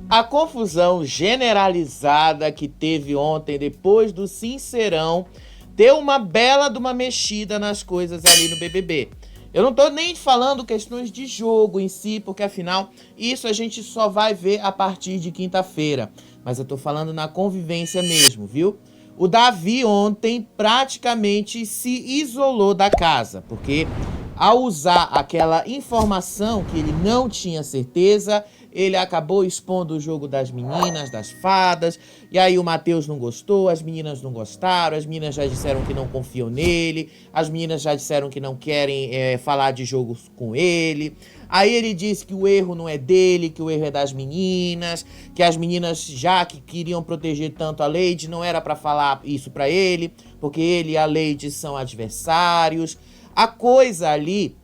A confusão generalizada que teve ontem depois do Sincerão deu uma bela de uma mexida nas coisas ali no BBB. Eu não tô nem falando questões de jogo em si, porque afinal isso a gente só vai ver a partir de quinta-feira. Mas eu tô falando na convivência mesmo, viu? O Davi ontem praticamente se isolou da casa, porque ao usar aquela informação que ele não tinha certeza, ele acabou expondo o jogo das meninas, das fadas, e aí o Matheus não gostou, as meninas não gostaram, as meninas já disseram que não confiam nele, as meninas já disseram que não querem falar de jogos com ele. Aí ele disse que o erro não é dele, que o erro é das meninas, que as meninas já que queriam proteger tanto a Lady, não era pra falar isso pra ele, porque ele e a Lady são adversários. A coisa ali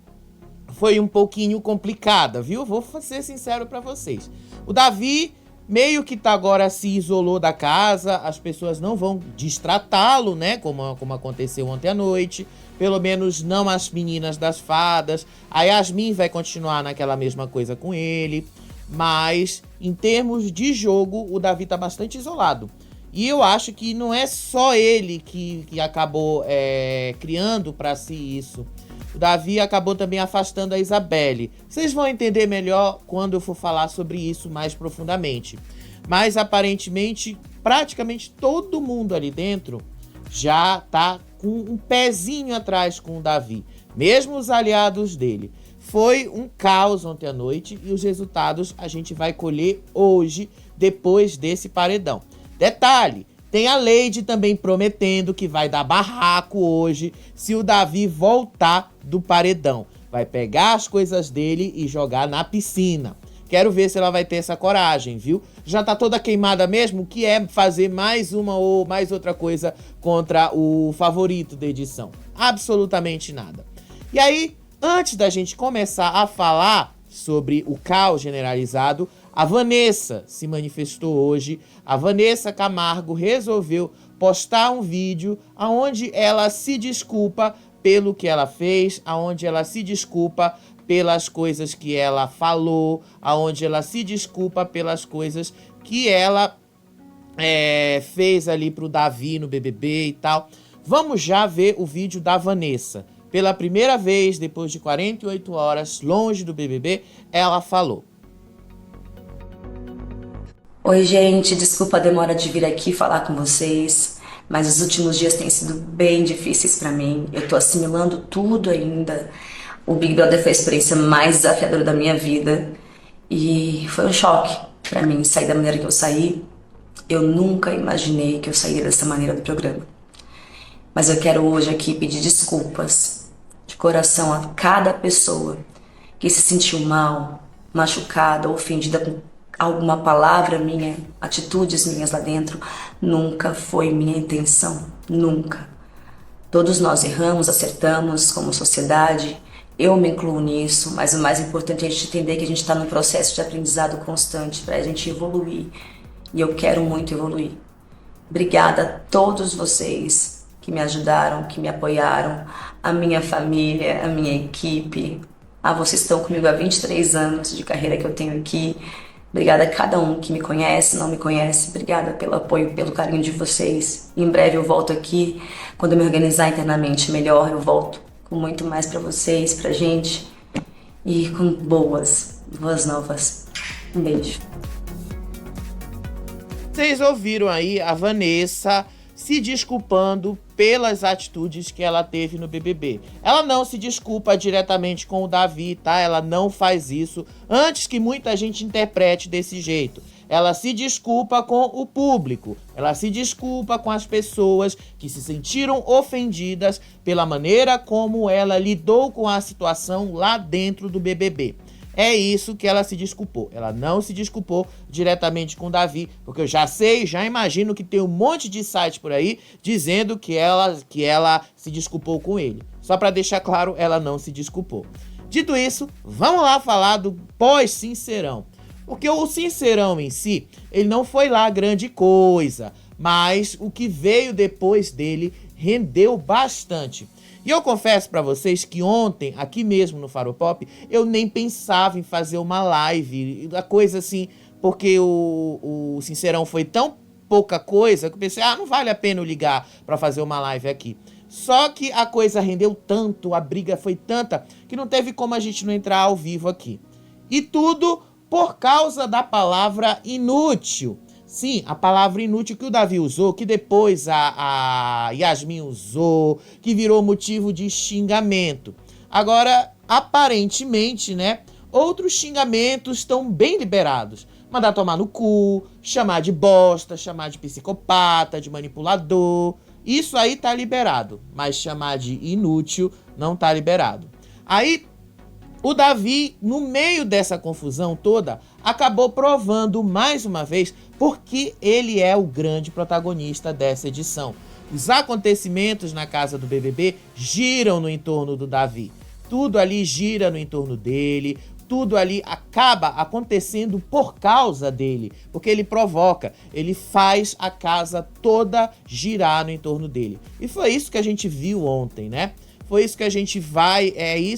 foi um pouquinho complicada, viu? Vou ser sincero pra vocês. O Davi meio que agora se isolou da casa, as pessoas não vão destratá-lo, né? Como aconteceu ontem à noite. Pelo menos não as meninas das fadas. A Yasmin vai continuar naquela mesma coisa com ele. Mas, em termos de jogo, o Davi tá bastante isolado. E eu acho que não é só ele que acabou criando pra si isso. O Davi acabou também afastando a Isabelle. Vocês vão entender melhor quando eu for falar sobre isso mais profundamente. Mas aparentemente, praticamente todo mundo ali dentro já tá com um pezinho atrás com o Davi. Mesmo os aliados dele. Foi um caos ontem à noite e os resultados a gente vai colher hoje, depois desse paredão. Detalhe, tem a Lady também prometendo que vai dar barraco hoje se o Davi voltar do paredão. Vai pegar as coisas dele e jogar na piscina. Quero ver se ela vai ter essa coragem, viu? Já tá toda queimada mesmo, que é fazer mais uma ou mais outra coisa contra o favorito da edição. Absolutamente nada. E aí, antes da gente começar a falar sobre o caos generalizado, a Vanessa se manifestou hoje. A Vanessa Camargo resolveu postar um vídeo onde ela se desculpa pelo que ela fez, onde ela se desculpa pelas coisas que ela falou, onde ela se desculpa pelas coisas que ela fez ali pro Davi no BBB e tal. Vamos já ver o vídeo da Vanessa. Pela primeira vez, depois de 48 horas, longe do BBB, ela falou. Oi, gente, desculpa a demora de vir aqui falar com vocês, mas os últimos dias têm sido bem difíceis pra mim. Eu tô assimilando tudo ainda. O Big Brother foi a experiência mais desafiadora da minha vida e foi um choque pra mim sair da maneira que eu saí. Eu nunca imaginei que eu sairia dessa maneira do programa. Mas eu quero hoje aqui pedir desculpas de coração a cada pessoa que se sentiu mal, machucada, ofendida com alguma palavra minha, atitudes minhas lá dentro. Nunca foi minha intenção, nunca. Todos nós erramos, acertamos como sociedade, eu me incluo nisso, mas o mais importante é a gente entender que a gente está num processo de aprendizado constante para a gente evoluir, e eu quero muito evoluir. Obrigada a todos vocês que me ajudaram, que me apoiaram, a minha família, a minha equipe. Vocês estão comigo há 23 anos de carreira que eu tenho aqui. Obrigada a cada um que me conhece, não me conhece. Obrigada pelo apoio, pelo carinho de vocês. Em breve eu volto aqui. Quando eu me organizar internamente melhor, eu volto com muito mais pra vocês, pra gente. E com boas novas. Um beijo. Vocês ouviram aí a Vanessa se desculpando pelas atitudes que ela teve no BBB. Ela não se desculpa diretamente com o Davi, tá? Ela não faz isso antes que muita gente interprete desse jeito. Ela se desculpa com o público, ela se desculpa com as pessoas que se sentiram ofendidas pela maneira como ela lidou com a situação lá dentro do BBB. É isso que ela se desculpou. Ela não se desculpou diretamente com o Davi, porque eu já sei, já imagino que tem um monte de site por aí dizendo que ela se desculpou com ele. Só para deixar claro, ela não se desculpou. Dito isso, vamos lá falar do pós-Sincerão. Porque o Sincerão em si, ele não foi lá grande coisa, mas o que veio depois dele rendeu bastante. E eu confesso pra vocês que ontem, aqui mesmo no Faro Pop, eu nem pensava em fazer uma live, a coisa assim, porque o Sincerão foi tão pouca coisa que eu pensei, não vale a pena eu ligar pra fazer uma live aqui. Só que a coisa rendeu tanto, a briga foi tanta, que não teve como a gente não entrar ao vivo aqui. E tudo por causa da palavra inútil. Sim, a palavra inútil que o Davi usou, que depois a Yasmin usou, que virou motivo de xingamento. Agora, aparentemente, né, outros xingamentos estão bem liberados. Mandar tomar no cu, chamar de bosta, chamar de psicopata, de manipulador. Isso aí tá liberado, mas chamar de inútil não tá liberado. Aí, o Davi, no meio dessa confusão toda, acabou provando mais uma vez porque ele é o grande protagonista dessa edição. Os acontecimentos na casa do BBB giram no entorno do Davi. Tudo ali gira no entorno dele, tudo ali acaba acontecendo por causa dele, porque ele provoca, ele faz a casa toda girar no entorno dele. E foi isso que a gente viu ontem, né? Foi isso que a gente vai,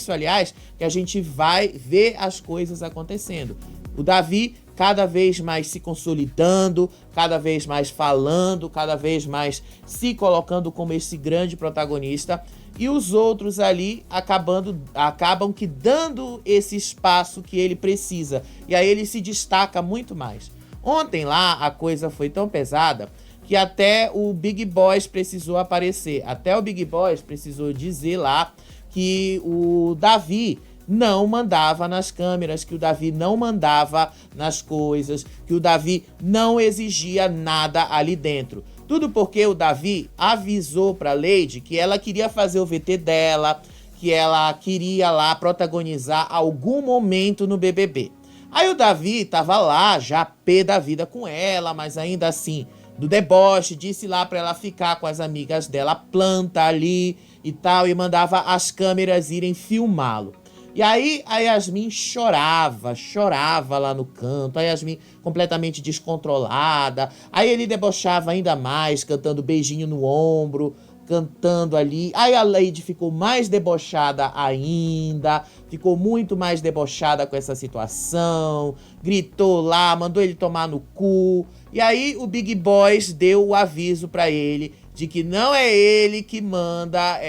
aliás, que a gente vai ver as coisas acontecendo. O Davi cada vez mais se consolidando, cada vez mais falando, cada vez mais se colocando como esse grande protagonista. E os outros ali acabam que dando esse espaço que ele precisa. E aí ele se destaca muito mais. Ontem lá a coisa foi tão pesada que até o Big Boss precisou aparecer. Até o Big Boss precisou dizer lá que o Davi não mandava nas câmeras, que o Davi não mandava nas coisas, que o Davi não exigia nada ali dentro. Tudo porque o Davi avisou pra Lady que ela queria fazer o VT dela, que ela queria lá protagonizar algum momento no BBB. Aí o Davi tava lá, já pé da vida com ela, mas ainda assim, do deboche, disse lá pra ela ficar com as amigas dela, planta ali e tal, e mandava as câmeras irem filmá-lo. E aí a Yasmin chorava lá no canto, a Yasmin completamente descontrolada. Aí ele debochava ainda mais, cantando beijinho no ombro, cantando ali. Aí a Lady ficou mais debochada ainda, ficou muito mais debochada com essa situação, gritou lá, mandou ele tomar no cu. E aí o Big Boss deu o aviso pra ele de que não é ele que manda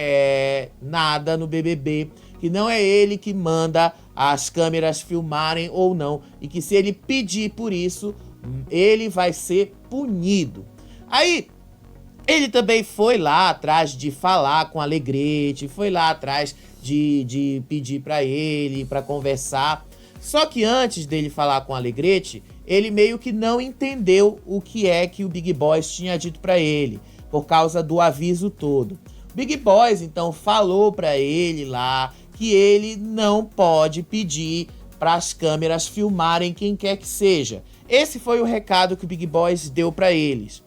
nada no BBB, que não é ele que manda as câmeras filmarem ou não, e que se ele pedir por isso, ele vai ser punido. Aí, ele também foi lá atrás de falar com Alegrete, foi lá atrás de pedir pra ele, pra conversar. Só que antes dele falar com Alegrete, ele meio que não entendeu o que é que o Big Boss tinha dito pra ele, por causa do aviso todo. O Big Boss, então, falou pra ele lá que ele não pode pedir para as câmeras filmarem quem quer que seja. Esse foi o recado que o Big Boss deu para eles.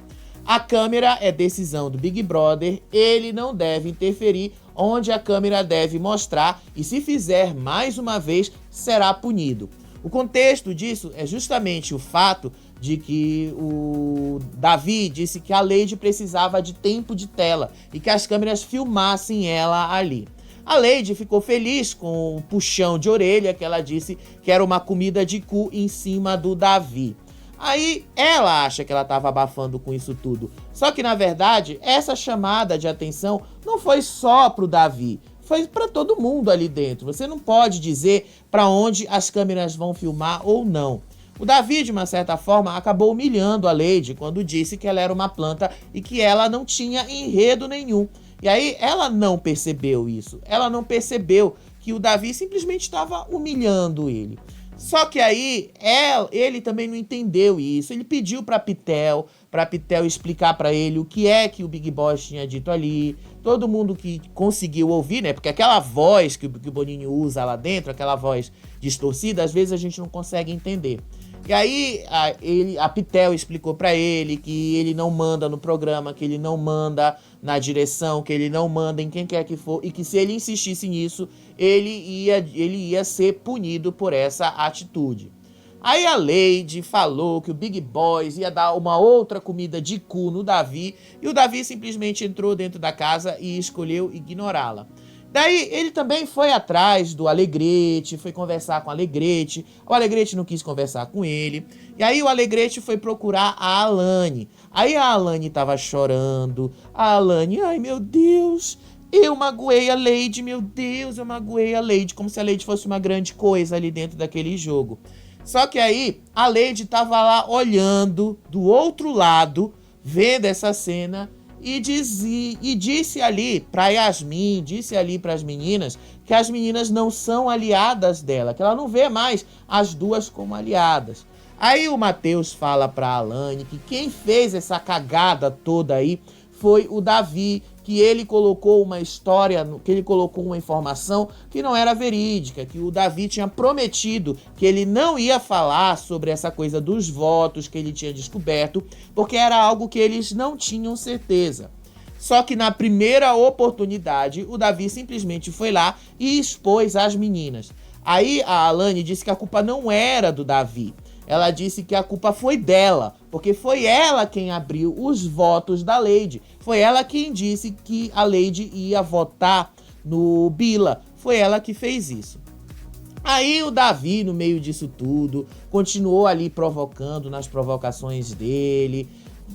A câmera é decisão do Big Brother, ele não deve interferir onde a câmera deve mostrar e se fizer mais uma vez, será punido. O contexto disso é justamente o fato de que o Davi disse que a Lady precisava de tempo de tela e que as câmeras filmassem ela ali. A Lady ficou feliz com o puxão de orelha que ela disse que era uma comida de cu em cima do Davi. Aí ela acha que ela estava abafando com isso tudo. Só que na verdade essa chamada de atenção não foi só pro Davi, foi para todo mundo ali dentro. Você não pode dizer para onde as câmeras vão filmar ou não. O Davi, de uma certa forma, acabou humilhando a Lady quando disse que ela era uma planta e que ela não tinha enredo nenhum. E aí ela não percebeu isso, ela não percebeu que o Davi simplesmente estava humilhando ele. Só que aí ele também não entendeu isso, ele pediu para Pitel explicar para ele o que é que o Big Boss tinha dito ali. Todo mundo que conseguiu ouvir, né, porque aquela voz que o Boninho usa lá dentro, aquela voz distorcida, às vezes a gente não consegue entender. E aí a Pitel explicou pra ele que ele não manda no programa, que ele não manda na direção, que ele não manda em quem quer que for, e que se ele insistisse nisso, ele ia ser punido por essa atitude. Aí a Lady falou que o Big Boss ia dar uma outra comida de cu no Davi, e o Davi simplesmente entrou dentro da casa e escolheu ignorá-la. Daí ele também foi atrás do Alegrete, foi conversar com o Alegrete. O Alegrete não quis conversar com ele. E aí o Alegrete foi procurar a Alane. Aí a Alane tava chorando. A Alane, ai meu Deus, eu magoei a Lady, meu Deus, eu magoei a Lady. Como se a Lady fosse uma grande coisa ali dentro daquele jogo. Só que aí a Lady tava lá olhando do outro lado, vendo essa cena. E disse ali pra Yasmin, disse ali pras meninas, que as meninas não são aliadas dela, que ela não vê mais as duas como aliadas. Aí o Matheus fala pra Alane que quem fez essa cagada toda aí foi o Davi, que ele colocou uma história, que ele colocou uma informação que não era verídica, que o Davi tinha prometido que ele não ia falar sobre essa coisa dos votos que ele tinha descoberto, porque era algo que eles não tinham certeza. Só que na primeira oportunidade, o Davi simplesmente foi lá e expôs as meninas. Aí a Alane disse que a culpa não era do Davi. Ela disse que a culpa foi dela, porque foi ela quem abriu os votos da Lady. Foi ela quem disse que a Lady ia votar no Bila. Foi ela que fez isso. Aí o Davi, no meio disso tudo, continuou ali provocando nas provocações dele.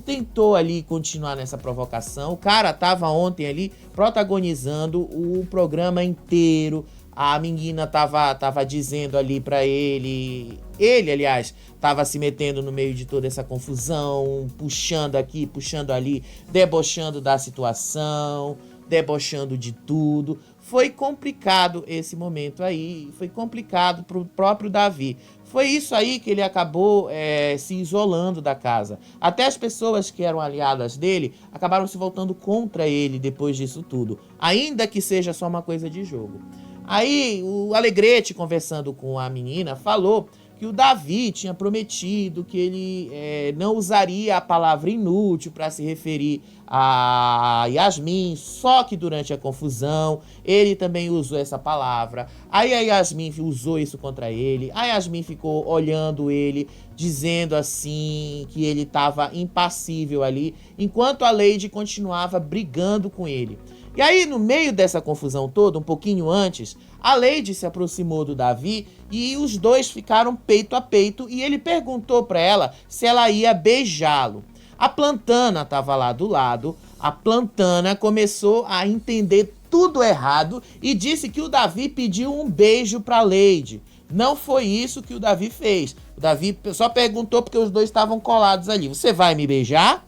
Tentou ali continuar nessa provocação. O cara tava ontem ali protagonizando o programa inteiro. A menina tava dizendo ali pra ele... Ele, aliás, tava se metendo no meio de toda essa confusão, puxando aqui, puxando ali, debochando da situação, debochando de tudo. Foi complicado esse momento aí, foi complicado pro próprio Davi. Foi isso aí que ele acabou se isolando da casa. Até as pessoas que eram aliadas dele acabaram se voltando contra ele depois disso tudo, ainda que seja só uma coisa de jogo. Aí o Alegrete, conversando com a menina, falou que o Davi tinha prometido que ele não usaria a palavra inútil para se referir a Yasmin, só que durante a confusão ele também usou essa palavra. Aí a Yasmin usou isso contra ele, a Yasmin ficou olhando ele, dizendo assim que ele estava impassível ali, enquanto a Lady continuava brigando com ele. E aí, no meio dessa confusão toda, um pouquinho antes, a Lady se aproximou do Davi e os dois ficaram peito a peito e ele perguntou para ela se ela ia beijá-lo. A Plantana estava lá do lado, a Plantana começou a entender tudo errado e disse que o Davi pediu um beijo para a Lady. Não foi isso que o Davi fez. O Davi só perguntou porque os dois estavam colados ali. Você vai me beijar?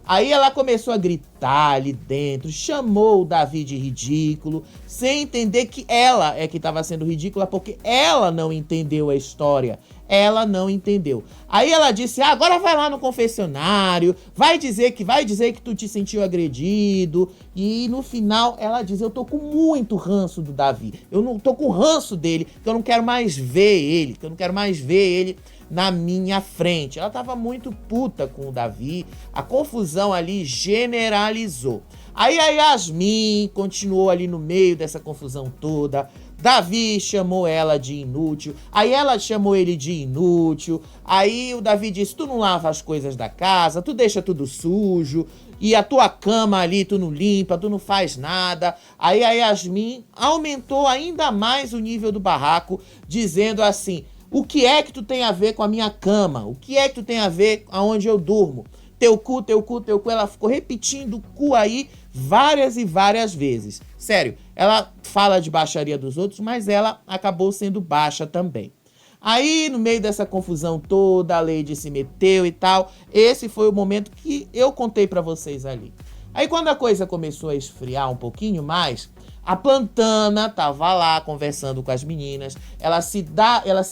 Aí ela começou a gritar ali dentro, chamou o Davi de ridículo, sem entender que ela é que estava sendo ridícula, porque ela não entendeu a história. Ela não entendeu. Aí ela disse, agora vai lá no confessionário, vai dizer que tu te sentiu agredido. E no final ela diz, eu tô com muito ranço do Davi. Eu não tô com ranço dele, que eu não quero mais ver ele, que eu não quero mais ver ele na minha frente. Ela tava muito puta com o Davi, a confusão ali generalizou. Aí a Yasmin continuou ali no meio dessa confusão toda. Davi chamou ela de inútil, aí ela chamou ele de inútil, aí o Davi disse, tu não lava as coisas da casa, tu deixa tudo sujo, e a tua cama ali tu não limpa, tu não faz nada. Aí a Yasmin aumentou ainda mais o nível do barraco, dizendo assim, o que é que tu tem a ver com a minha cama? O que é que tu tem a ver aonde eu durmo? Teu cu, teu cu, teu cu. Ela ficou repetindo o cu aí várias e várias vezes. Sério, ela fala de baixaria dos outros, mas ela acabou sendo baixa também. Aí, no meio dessa confusão toda, a Lady se meteu e tal. Esse foi o momento que eu contei pra vocês ali. Aí, quando a coisa começou a esfriar um pouquinho mais, a Plantana tava lá conversando com as meninas. Ela se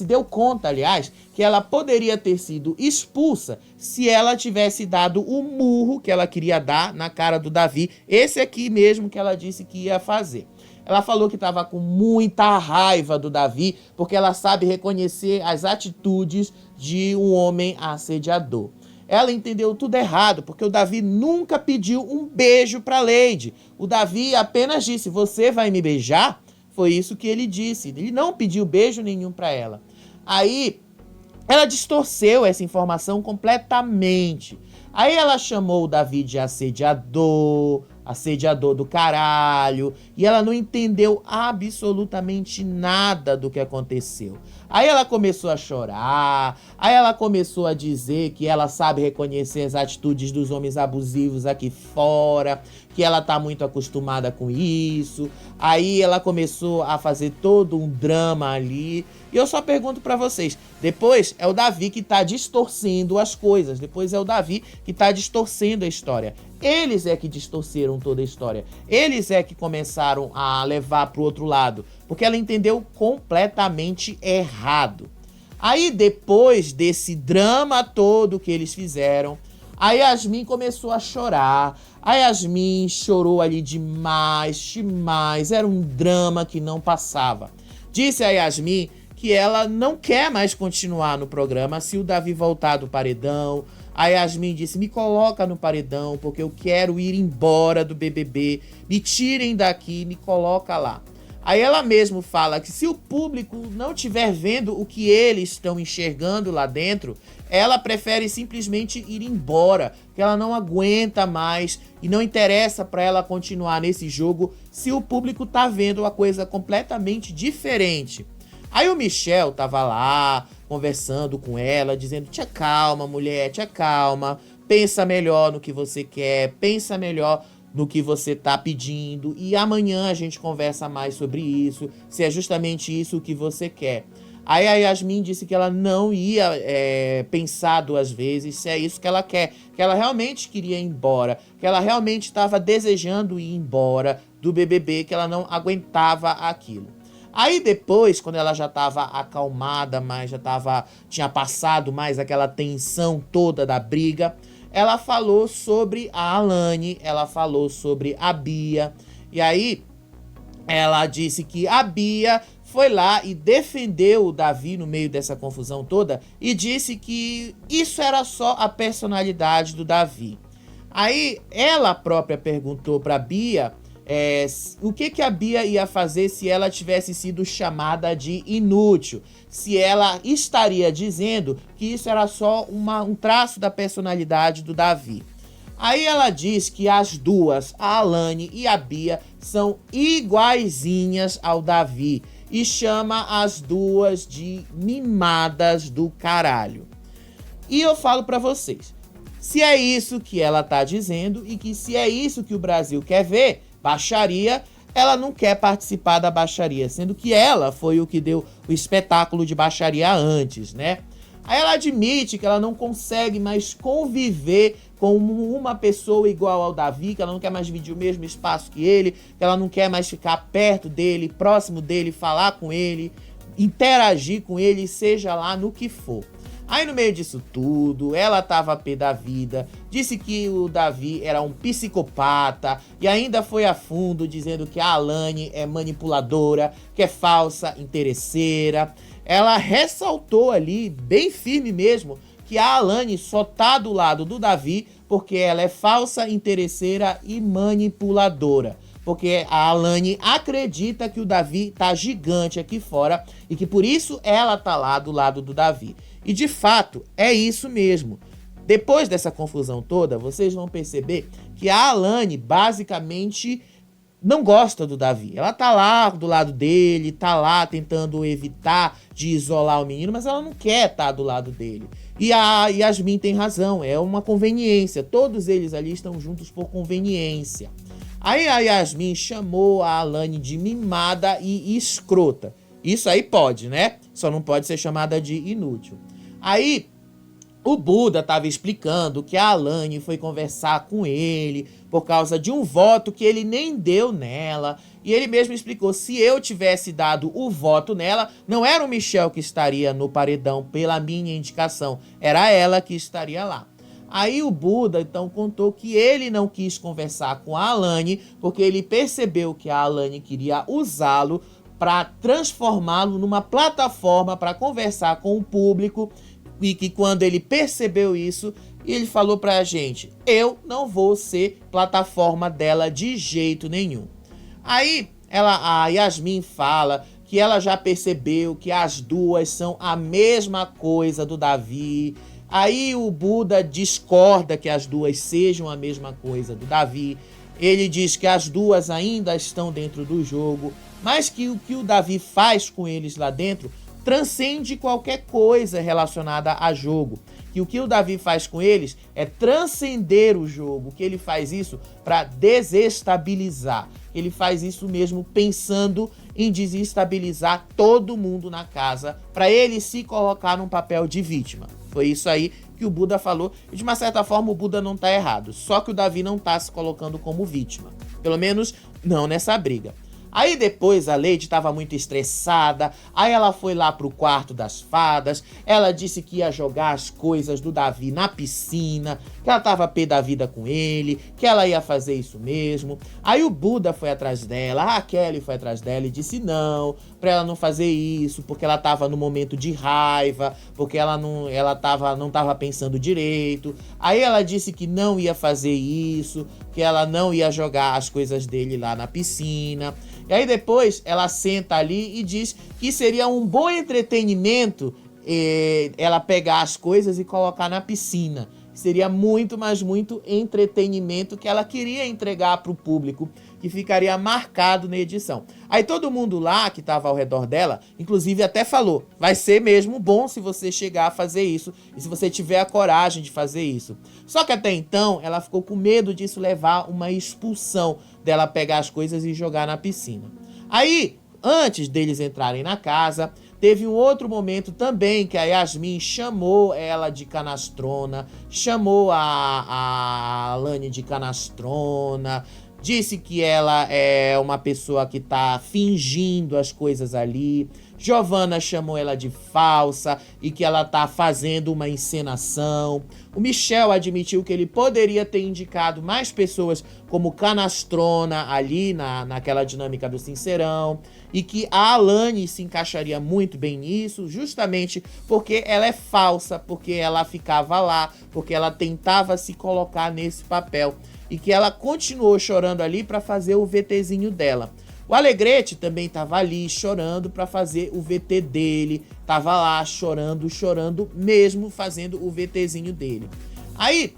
deu conta, aliás, que ela poderia ter sido expulsa se ela tivesse dado o murro que ela queria dar na cara do Davi. Esse aqui mesmo que ela disse que ia fazer. Ela falou que estava com muita raiva do Davi, porque ela sabe reconhecer as atitudes de um homem assediador. Ela entendeu tudo errado, porque o Davi nunca pediu um beijo pra Lady. O Davi apenas disse, você vai me beijar? Foi isso que ele disse. Ele não pediu beijo nenhum pra ela. Aí, ela distorceu essa informação completamente. Aí ela chamou o Davi de assediador, assediador do caralho, e ela não entendeu absolutamente nada do que aconteceu. Aí ela começou a chorar, aí ela começou a dizer que ela sabe reconhecer as atitudes dos homens abusivos aqui fora, que ela tá muito acostumada com isso. Aí ela começou a fazer todo um drama ali. E eu só pergunto pra vocês, depois é o Davi que tá distorcendo as coisas, depois é o Davi que tá distorcendo a história. Eles é que distorceram toda a história. Eles é que começaram a levar pro outro lado, porque ela entendeu completamente errado. Aí depois desse drama todo que eles fizeram, a Yasmin começou a chorar. A Yasmin chorou ali demais. Era um drama que não passava. Disse a Yasmin que ela não quer mais continuar no programa se o Davi voltar do paredão. A Yasmin disse, me coloca no paredão porque eu quero ir embora do BBB. Me tirem daqui, me coloca lá. Aí ela mesmo fala que se o público não estiver vendo o que eles estão enxergando lá dentro, ela prefere simplesmente ir embora, que ela não aguenta mais e não interessa para ela continuar nesse jogo se o público tá vendo uma coisa completamente diferente. Aí o Michel tava lá conversando com ela, dizendo, tia calma, mulher, tia calma, pensa melhor no que você quer, pensa melhor no que você tá pedindo e amanhã a gente conversa mais sobre isso, se é justamente isso que você quer. Aí a Yasmin disse que ela não ia pensar duas vezes se é isso que ela quer, que ela realmente queria ir embora, que ela realmente estava desejando ir embora do BBB, que ela não aguentava aquilo. Aí depois, quando ela já estava acalmada, mas tinha passado mais aquela tensão toda da briga, ela falou sobre a Alane, ela falou sobre a Bia, e aí ela disse que a Bia foi lá e defendeu o Davi no meio dessa confusão toda e disse que isso era só a personalidade do Davi. Aí ela própria perguntou para Bia o que a Bia ia fazer se ela tivesse sido chamada de inútil, se ela estaria dizendo que isso era só um traço da personalidade do Davi. Aí ela diz que as duas, a Alane e a Bia, são iguaizinhas ao Davi e chama as duas de mimadas do caralho. E eu falo pra vocês, se é isso que ela tá dizendo e que se é isso que o Brasil quer ver, baixaria, ela não quer participar da baixaria, sendo que ela foi o que deu o espetáculo de baixaria antes, né? Aí ela admite que ela não consegue mais conviver com uma pessoa igual ao Davi, que ela não quer mais dividir o mesmo espaço que ele, que ela não quer mais ficar perto dele, próximo dele, falar com ele, interagir com ele, seja lá no que for. Aí no meio disso tudo, ela tava pé da vida, disse que o Davi era um psicopata e ainda foi a fundo dizendo que a Alane é manipuladora, que é falsa, interesseira. Ela ressaltou ali, bem firme mesmo, que a Alane só tá do lado do Davi porque ela é falsa, interesseira e manipuladora. Porque a Alane acredita que o Davi tá gigante aqui fora e que por isso ela tá lá do lado do Davi. E de fato, é isso mesmo. Depois dessa confusão toda, vocês vão perceber que a Alane basicamente não gosta do Davi. Ela tá lá do lado dele, tá lá tentando evitar de isolar o menino, mas ela não quer estar do lado dele. E a Yasmin tem razão, é uma conveniência. Todos eles ali estão juntos por conveniência. Aí a Yasmin chamou a Alane de mimada e escrota. Isso aí pode, né? Só não pode ser chamada de inútil. Aí o Buda estava explicando que a Alane foi conversar com ele por causa de um voto que ele nem deu nela. E ele mesmo explicou, se eu tivesse dado o voto nela, não era o Michel que estaria no paredão pela minha indicação, era ela que estaria lá. Aí o Buda então contou que ele não quis conversar com a Alane porque ele percebeu que a Alane queria usá-lo para transformá-lo numa plataforma para conversar com o público e que quando ele percebeu isso, ele falou pra gente, eu não vou ser plataforma dela de jeito nenhum. Aí a Yasmin fala que ela já percebeu que as duas são a mesma coisa do Davi. Aí o Buda discorda que as duas sejam a mesma coisa do Davi. Ele diz que as duas ainda estão dentro do jogo, mas que o que o Davi faz com eles lá dentro transcende qualquer coisa relacionada a jogo. Que o que o Davi faz com eles é transcender o jogo, que ele faz isso para desestabilizar. Ele faz isso mesmo pensando em desestabilizar todo mundo na casa, para ele se colocar num papel de vítima. Foi isso aí que o Buda falou, e de uma certa forma o Buda não tá errado, só que o Davi não tá se colocando como vítima, pelo menos não nessa briga. Aí depois a Lady estava muito estressada, aí ela foi lá pro quarto das fadas, ela disse que ia jogar as coisas do Davi na piscina, que ela tava pé da vida com ele, que ela ia fazer isso mesmo. Aí o Buda foi atrás dela, a Raquel foi atrás dela e disse não, pra ela não fazer isso, porque ela tava no momento de raiva, porque ela não tava pensando direito. Aí ela disse que não ia fazer isso, que ela não ia jogar as coisas dele lá na piscina. E aí depois ela senta ali e diz que seria um bom entretenimento ela pegar as coisas e colocar na piscina. Seria muito, mas muito entretenimento que ela queria entregar para o público, que ficaria marcado na edição. Aí todo mundo lá que estava ao redor dela, inclusive até falou, vai ser mesmo bom se você chegar a fazer isso, e se você tiver a coragem de fazer isso. Só que até então ela ficou com medo disso levar uma expulsão, dela pegar as coisas e jogar na piscina. Aí, antes deles entrarem na casa, teve um outro momento também que a Yasmin chamou ela de canastrona, chamou a Alane de canastrona, disse que ela é uma pessoa que tá fingindo as coisas ali. Giovanna chamou ela de falsa e que ela tá fazendo uma encenação. O Michel admitiu que ele poderia ter indicado mais pessoas como canastrona ali naquela dinâmica do Sincerão, e que a Alane se encaixaria muito bem nisso, justamente porque ela é falsa, porque ela ficava lá, porque ela tentava se colocar nesse papel, e que ela continuou chorando ali para fazer o VTzinho dela. O Alegrete também tava ali chorando para fazer o VT dele, tava lá chorando mesmo, fazendo o VTzinho dele. Aí,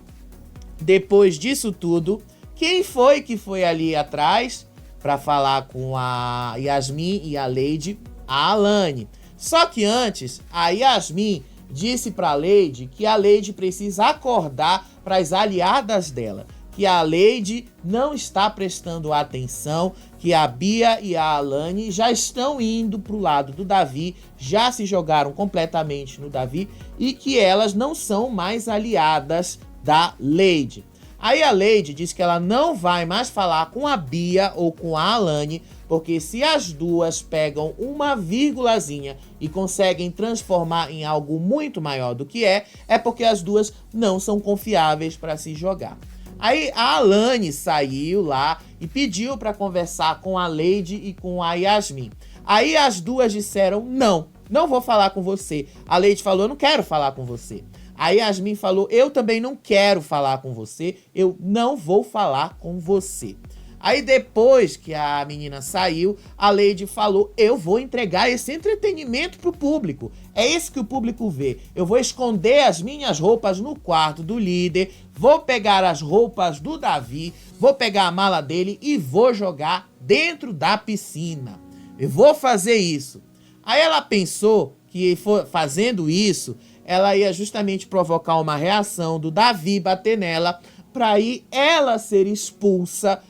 depois disso tudo, quem foi que foi ali atrás para falar com a Yasmin e a Lady? A Alane. Só que antes, a Yasmin disse para a Lady que a Lady precisa acordar para as aliadas dela, que a Lady não está prestando atenção, que a Bia e a Alane já estão indo pro lado do Davi, já se jogaram completamente no Davi, e que elas não são mais aliadas da Lady. Aí a Lady diz que ela não vai mais falar com a Bia ou com a Alane, porque se as duas pegam uma vírgulazinha e conseguem transformar em algo muito maior do que é porque as duas não são confiáveis para se jogar. Aí a Alane saiu lá e pediu para conversar com a Lady e com a Yasmin. Aí as duas disseram, não vou falar com você. A Lady falou, eu não quero falar com você. A Yasmin falou, eu também não quero falar com você, eu não vou falar com você. Aí depois que a menina saiu, a Lady falou, eu vou entregar esse entretenimento pro público. É isso que o público vê. Eu vou esconder as minhas roupas no quarto do líder, vou pegar as roupas do Davi, vou pegar a mala dele e vou jogar dentro da piscina. Eu vou fazer isso. Aí ela pensou que fazendo isso, ela ia justamente provocar uma reação do Davi bater nela, para aí ela ser expulsa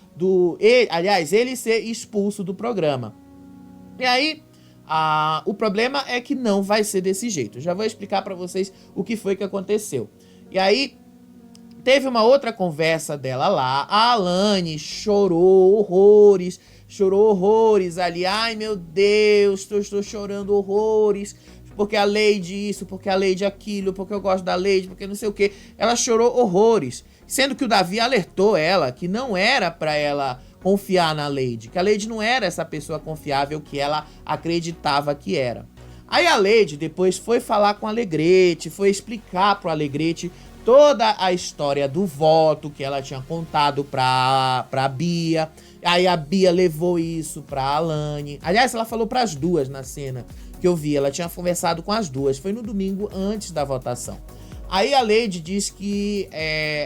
ele ser expulso do programa. E aí, o problema é que não vai ser desse jeito. Eu já vou explicar para vocês o que foi que aconteceu. E aí, teve uma outra conversa dela lá. A Alane chorou horrores ali. Ai, meu Deus, estou chorando horrores. Porque a Lady isso, porque a Lady aquilo, porque eu gosto da Lady, porque não sei o que. Ela chorou horrores. Sendo que o Davi alertou ela que não era pra ela confiar na Lady, que a Lady não era essa pessoa confiável que ela acreditava que era. Aí a Lady depois foi falar com o Alegrete, foi explicar pro Alegrete toda a história do voto que ela tinha contado pra Bia. Aí a Bia levou isso pra Alane. Aliás, ela falou pras duas na cena que eu vi, ela tinha conversado com as duas, foi no domingo antes da votação. Aí a Lady diz que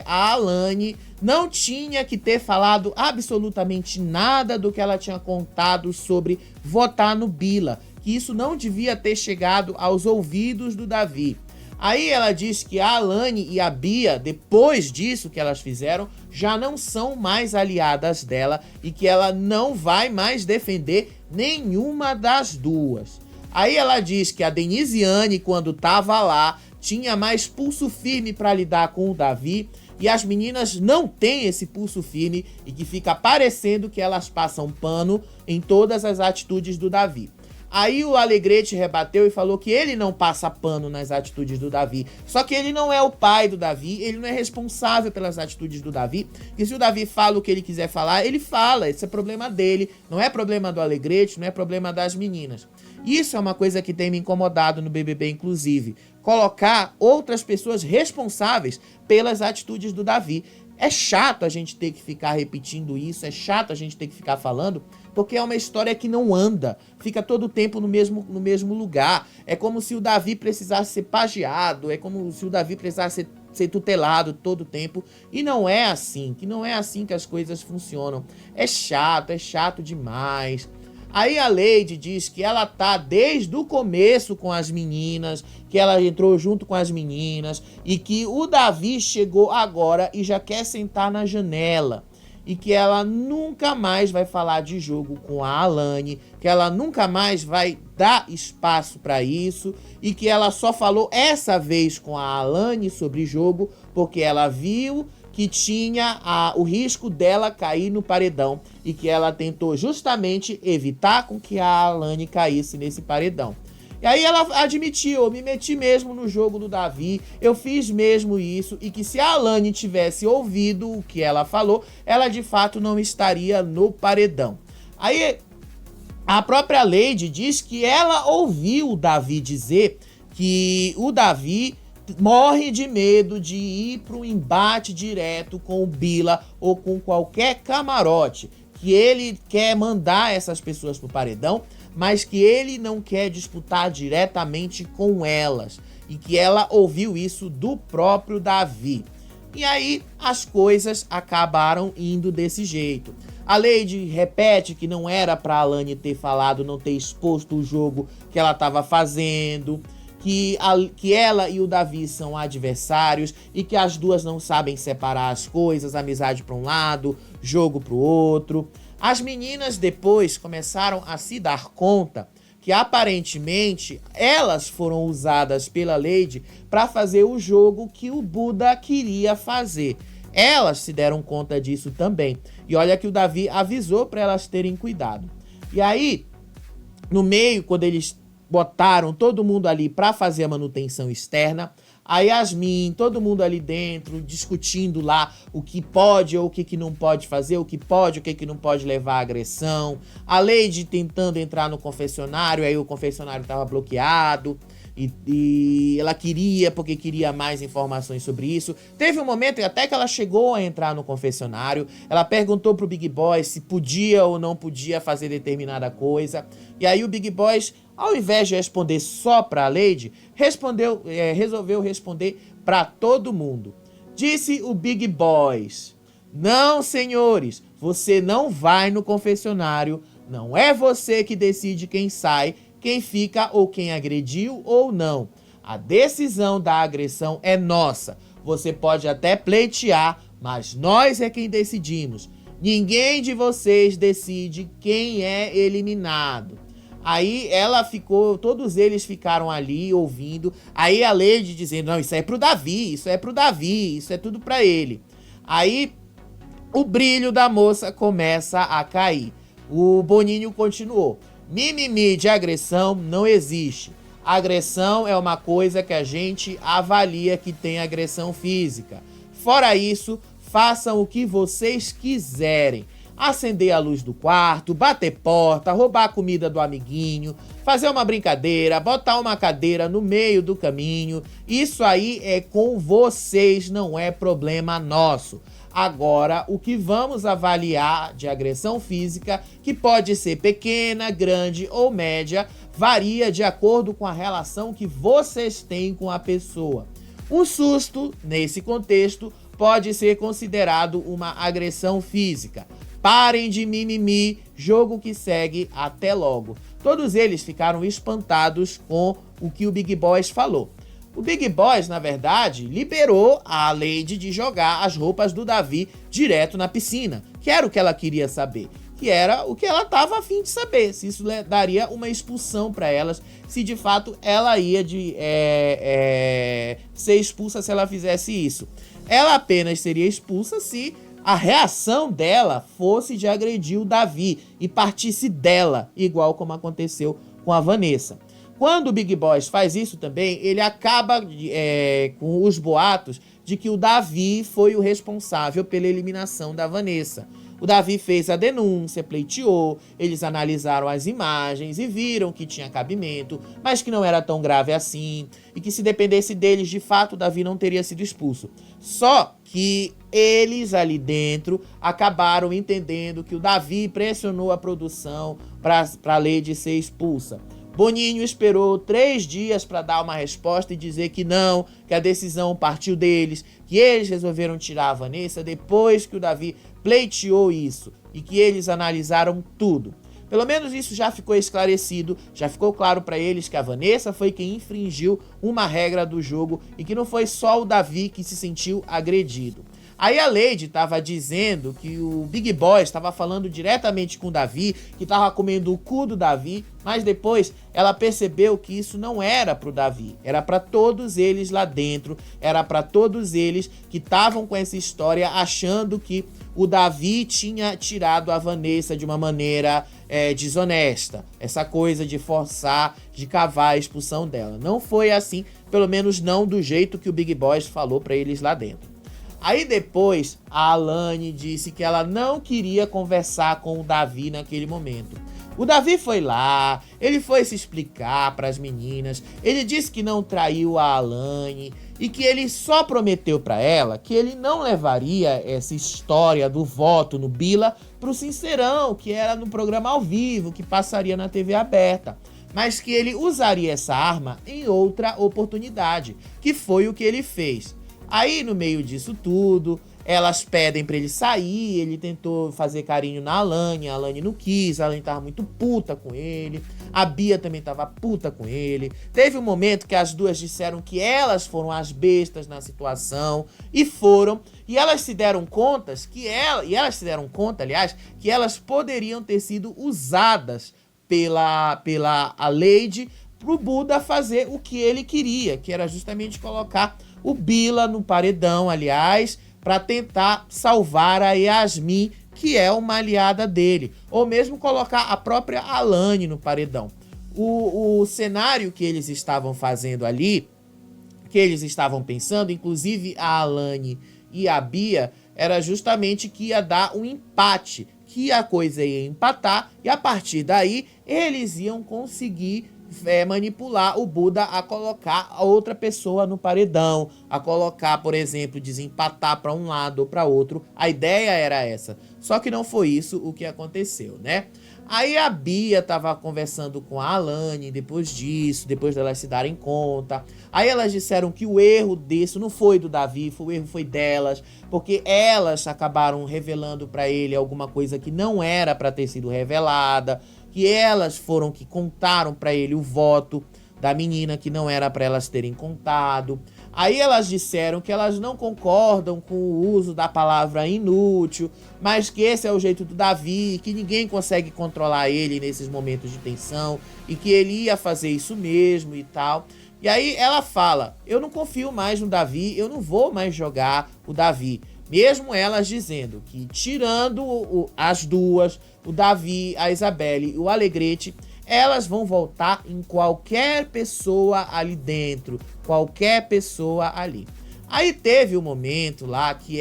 a Alane não tinha que ter falado absolutamente nada do que ela tinha contado sobre votar no Bila, que isso não devia ter chegado aos ouvidos do Davi. Aí ela diz que a Alane e a Bia, depois disso que elas fizeram, já não são mais aliadas dela e que ela não vai mais defender nenhuma das duas. Aí ela diz que a Denisiane, quando estava lá, tinha mais pulso firme para lidar com o Davi e as meninas não têm esse pulso firme e que fica parecendo que elas passam pano em todas as atitudes do Davi. Aí o Alegrete rebateu e falou que ele não passa pano nas atitudes do Davi. Só que ele não é o pai do Davi, ele não é responsável pelas atitudes do Davi. E se o Davi fala o que ele quiser falar, ele fala. Esse é problema dele, não é problema do Alegrete, não é problema das meninas. Isso é uma coisa que tem me incomodado no BBB, inclusive. Colocar outras pessoas responsáveis pelas atitudes do Davi. É chato a gente ter que ficar repetindo isso, é chato a gente ter que ficar falando, porque é uma história que não anda, fica todo o tempo no mesmo lugar. É como se o Davi precisasse ser pajeado, é como se o Davi precisasse ser tutelado todo o tempo, e não é assim, que as coisas funcionam. É chato demais. Aí a Lady diz que ela tá desde o começo com as meninas, que ela entrou junto com as meninas e que o Davi chegou agora e já quer sentar na janela. E que ela nunca mais vai falar de jogo com a Alane, que ela nunca mais vai dar espaço para isso e que ela só falou essa vez com a Alane sobre jogo porque ela viu que tinha o risco dela cair no paredão e que ela tentou justamente evitar com que a Alane caísse nesse paredão. E aí ela admitiu, eu me meti mesmo no jogo do Davi, eu fiz mesmo isso, e que se a Alane tivesse ouvido o que ela falou, ela de fato não estaria no paredão. Aí a própria Lady diz que ela ouviu o Davi dizer que o Davi morre de medo de ir para um embate direto com o Bila ou com qualquer camarote, que ele quer mandar essas pessoas pro paredão, mas que ele não quer disputar diretamente com elas, e que ela ouviu isso do próprio Davi. E aí as coisas acabaram indo desse jeito. A Lady repete que não era pra Alane ter falado, não ter exposto o jogo que ela estava fazendo, que ela e o Davi são adversários e que as duas não sabem separar as coisas, amizade para um lado, jogo para o outro. As meninas depois começaram a se dar conta que aparentemente elas foram usadas pela Lady para fazer o jogo que o Buda queria fazer. Elas se deram conta disso também. E olha que o Davi avisou para elas terem cuidado. E aí, no meio, quando eles botaram todo mundo ali para fazer a manutenção externa, a Yasmin, todo mundo ali dentro, discutindo lá o que pode ou o que não pode fazer, o que pode, o que não pode levar à agressão. A Lady tentando entrar no confessionário, aí o confessionário estava bloqueado. E ela porque queria mais informações sobre isso. Teve um momento até que ela chegou a entrar no confessionário. Ela perguntou pro Big Boy se podia ou não podia fazer determinada coisa. E aí o Big Boy, ao invés de responder só pra Lady, resolveu responder pra todo mundo. Disse o Big Boys: não, senhores, você não vai no confessionário. Não é você que decide quem sai, quem fica ou quem agrediu ou não. A decisão da agressão é nossa. Você pode até pleitear, mas nós é quem decidimos. Ninguém de vocês decide quem é eliminado. Aí ela ficou, todos eles ficaram ali ouvindo. Aí a Lady dizendo: não, isso é pro Davi, isso é pro Davi, isso é tudo pra ele. Aí o brilho da moça começa a cair. O Boninho continuou: mimimi de agressão não existe. Agressão é uma coisa que a gente avalia que tem agressão física. Fora isso, façam o que vocês quiserem. Acender a luz do quarto, bater porta, roubar a comida do amiguinho, fazer uma brincadeira, botar uma cadeira no meio do caminho. Isso aí é com vocês, não é problema nosso. Agora, o que vamos avaliar de agressão física, que pode ser pequena, grande ou média, varia de acordo com a relação que vocês têm com a pessoa. Um susto, nesse contexto, pode ser considerado uma agressão física. Parem de mimimi, jogo que segue, até logo. Todos eles ficaram espantados com o que o Big Boss falou. O Big Boss, na verdade, liberou a Lady de jogar as roupas do Davi direto na piscina, que era o que ela queria saber, que era o que ela estava a fim de saber, se isso daria uma expulsão para elas, se de fato ela ia ser expulsa se ela fizesse isso. Ela apenas seria expulsa se a reação dela fosse de agredir o Davi e partisse dela, igual como aconteceu com a Vanessa. Quando o Big Boss faz isso também, ele acaba com os boatos de que o Davi foi o responsável pela eliminação da Vanessa. O Davi fez a denúncia, pleiteou, eles analisaram as imagens e viram que tinha cabimento, mas que não era tão grave assim, e que se dependesse deles, de fato, o Davi não teria sido expulso. Só que eles ali dentro acabaram entendendo que o Davi pressionou a produção para a Lady ser expulsa. Boninho esperou 3 dias para dar uma resposta e dizer que não, que a decisão partiu deles, que eles resolveram tirar a Vanessa depois que o Davi pleiteou isso e que eles analisaram tudo. Pelo menos isso já ficou esclarecido, já ficou claro para eles que a Vanessa foi quem infringiu uma regra do jogo e que não foi só o Davi que se sentiu agredido. Aí a Lady estava dizendo que o Big Boss estava falando diretamente com o Davi, que estava comendo o cu do Davi, mas depois ela percebeu que isso não era pro Davi, era para todos eles lá dentro, era para todos eles que estavam com essa história achando que o Davi tinha tirado a Vanessa de uma maneira desonesta, essa coisa de forçar, de cavar a expulsão dela. Não foi assim, pelo menos não do jeito que o Big Boss falou para eles lá dentro. Aí depois a Alane disse que ela não queria conversar com o Davi naquele momento. O Davi foi lá, ele foi se explicar para as meninas, ele disse que não traiu a Alane e que ele só prometeu para ela que ele não levaria essa história do voto no Bila pro Sincerão, que era no programa ao vivo, que passaria na TV aberta, mas que ele usaria essa arma em outra oportunidade, que foi o que ele fez. Aí, no meio disso tudo, elas pedem pra ele sair, ele tentou fazer carinho na Alane, a Alane não quis, a Alane tava muito puta com ele, a Bia também tava puta com ele. Teve um momento que as duas disseram que elas foram as bestas na situação, e foram, e elas se deram conta, aliás, que elas poderiam ter sido usadas pela a Lady pro Buda fazer o que ele queria, que era justamente colocar o Bila no paredão, aliás, para tentar salvar a Yasmin, que é uma aliada dele, ou mesmo colocar a própria Alane no paredão. O cenário que eles estavam fazendo ali, que eles estavam pensando, inclusive a Alane e a Bia, era justamente que ia dar um empate, que a coisa ia empatar, e a partir daí eles iam conseguir manipular o Buda a colocar a outra pessoa no paredão, a colocar, por exemplo, desempatar para um lado ou para outro. A ideia era essa, só que não foi isso o que aconteceu, né? Aí a Bia tava conversando com a Alane depois disso, depois delas se darem conta. Aí elas disseram que o erro desse não foi do Davi, o erro foi delas, porque elas acabaram revelando para ele alguma coisa que não era para ter sido revelada, que elas foram que contaram para ele o voto da menina que não era para elas terem contado. Aí elas disseram que elas não concordam com o uso da palavra inútil, mas que esse é o jeito do Davi, que ninguém consegue controlar ele nesses momentos de tensão e que ele ia fazer isso mesmo e tal. E aí ela fala, eu não confio mais no Davi, eu não vou mais jogar o Davi. Mesmo elas dizendo que tirando as duas, o Davi, a Isabelle e o Alegrete, elas vão votar em qualquer pessoa ali dentro, qualquer pessoa ali. Aí teve um momento lá que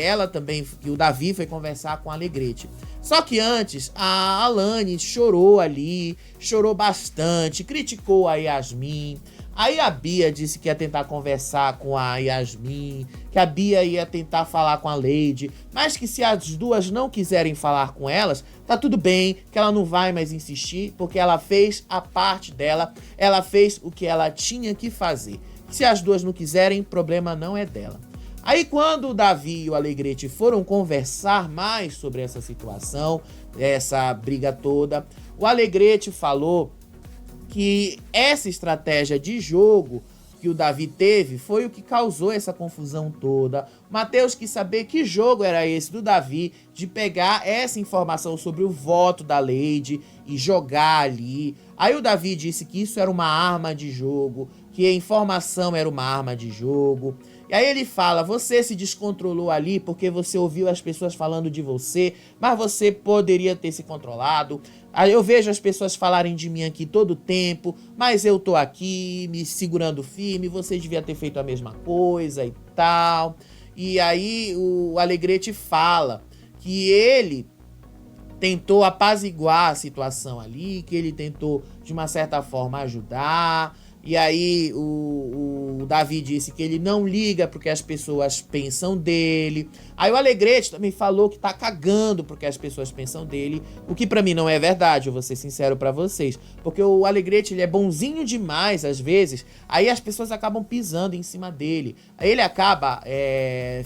que o Davi foi conversar com a Alegrete. Só que antes, a Alane chorou ali, chorou bastante, criticou a Yasmin. Aí a Bia disse que ia tentar conversar com a Yasmin, que a Bia ia tentar falar com a Lady, mas que se as duas não quiserem falar com elas, tá tudo bem, que ela não vai mais insistir, porque ela fez a parte dela, ela fez o que ela tinha que fazer. Se as duas não quiserem, problema não é dela. Aí quando o Davi e o Alegrete foram conversar mais sobre essa situação, essa briga toda, o Alegrete falou que essa estratégia de jogo que o Davi teve foi o que causou essa confusão toda. O Mateus quis saber que jogo era esse do Davi, de pegar essa informação sobre o voto da Lady e jogar ali. Aí o Davi disse que isso era uma arma de jogo, que a informação era uma arma de jogo. E aí ele fala, você se descontrolou ali porque você ouviu as pessoas falando de você, mas você poderia ter se controlado. Aí eu vejo as pessoas falarem de mim aqui todo o tempo, mas eu tô aqui me segurando firme, você devia ter feito a mesma coisa e tal. E aí o Alegrete fala que ele tentou apaziguar a situação ali, que ele tentou de uma certa forma ajudar. E aí o Davi disse que ele não liga porque as pessoas pensam dele. Aí o Alegrete também falou que tá cagando porque as pessoas pensam dele, o que pra mim não é verdade, eu vou ser sincero pra vocês, porque o Alegrete ele é bonzinho demais às vezes, aí as pessoas acabam pisando em cima dele, aí ele acaba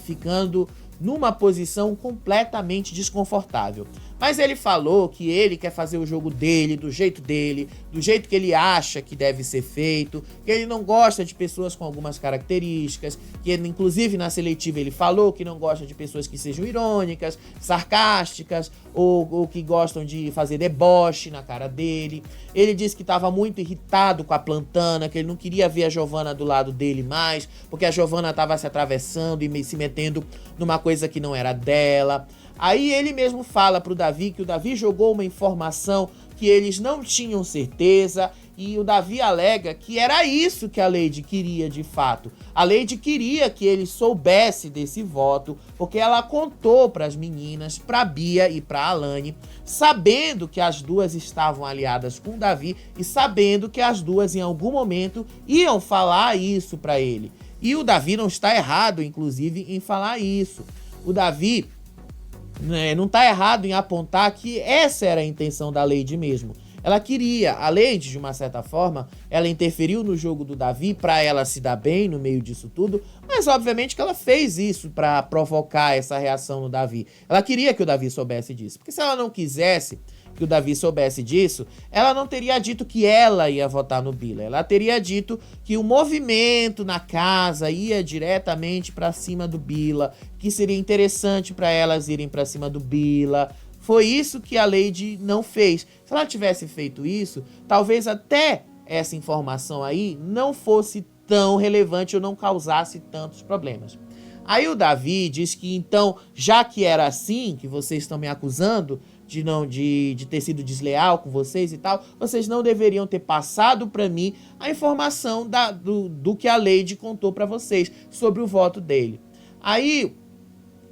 ficando numa posição completamente desconfortável. Mas ele falou que ele quer fazer o jogo dele, do jeito que ele acha que deve ser feito, que ele não gosta de pessoas com algumas características, que ele, inclusive na seletiva ele falou que não gosta de pessoas que sejam irônicas, sarcásticas, ou que gostam de fazer deboche na cara dele. Ele disse que estava muito irritado com a Plantana, que ele não queria ver a Giovanna do lado dele mais, porque a Giovanna estava se atravessando e se metendo numa coisa que não era dela. Aí ele mesmo fala pro Davi que o Davi jogou uma informação que eles não tinham certeza, e o Davi alega que era isso que a Lady queria de fato. A Lady queria que ele soubesse desse voto, porque ela contou para as meninas, pra Bia e pra Alane, sabendo que as duas estavam aliadas com o Davi e sabendo que as duas em algum momento iam falar isso pra ele. E o Davi não está errado, inclusive, em falar isso. O Davi não tá errado em apontar que essa era a intenção da Lady mesmo. Ela queria, a Lady, de uma certa forma, ela interferiu no jogo do Davi pra ela se dar bem no meio disso tudo, mas obviamente que ela fez isso pra provocar essa reação no Davi. Ela queria que o Davi soubesse disso, porque se ela não quisesse que o Davi soubesse disso, ela não teria dito que ela ia votar no Bila. Ela teria dito que o movimento na casa ia diretamente pra cima do Bila, que seria interessante pra elas irem pra cima do Bila. Foi isso que a Lady não fez. Se ela tivesse feito isso, talvez até essa informação aí não fosse tão relevante ou não causasse tantos problemas. Aí o Davi diz que então, já que era assim, que vocês estão me acusando de ter sido desleal com vocês e tal, vocês não deveriam ter passado pra mim a informação do que a Lady contou pra vocês sobre o voto dele. Aí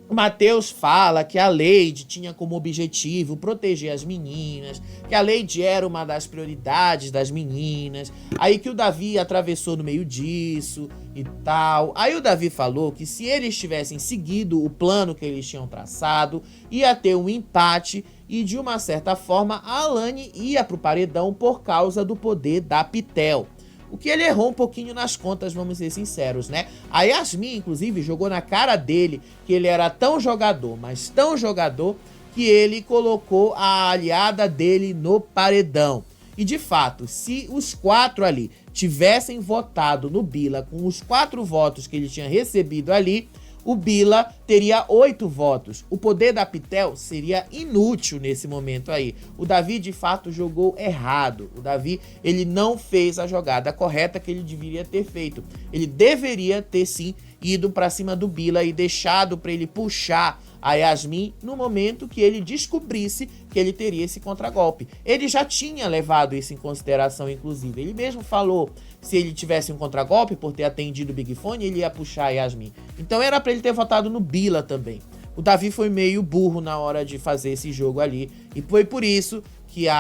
o Mateus fala que a Lady tinha como objetivo proteger as meninas, que a Lady era uma das prioridades das meninas, aí que o Davi atravessou no meio disso e tal. Aí o Davi falou que se eles tivessem seguido o plano que eles tinham traçado, ia ter um empate e de uma certa forma a Alane ia pro paredão por causa do poder da Pitel. O que ele errou um pouquinho nas contas, vamos ser sinceros, né? A Yasmin, inclusive, jogou na cara dele que ele era tão jogador, mas tão jogador, que ele colocou a aliada dele no paredão. E de fato, se os 4 ali tivessem votado no Bila com os 4 votos que ele tinha recebido ali, o Bila teria 8 votos. O poder da Pitel seria inútil nesse momento aí. O Davi, de fato, jogou errado. O Davi, ele não fez a jogada correta que ele deveria ter feito. Ele deveria ter, sim, ido pra cima do Bila e deixado pra ele puxar a Yasmin no momento que ele descobrisse que ele teria esse contragolpe. Ele já tinha levado isso em consideração, inclusive. Ele mesmo falou, se ele tivesse um contragolpe por ter atendido o Big Fone, ele ia puxar a Yasmin. Então era pra ele ter votado no Bila também. O Davi foi meio burro na hora de fazer esse jogo ali, e foi por isso que a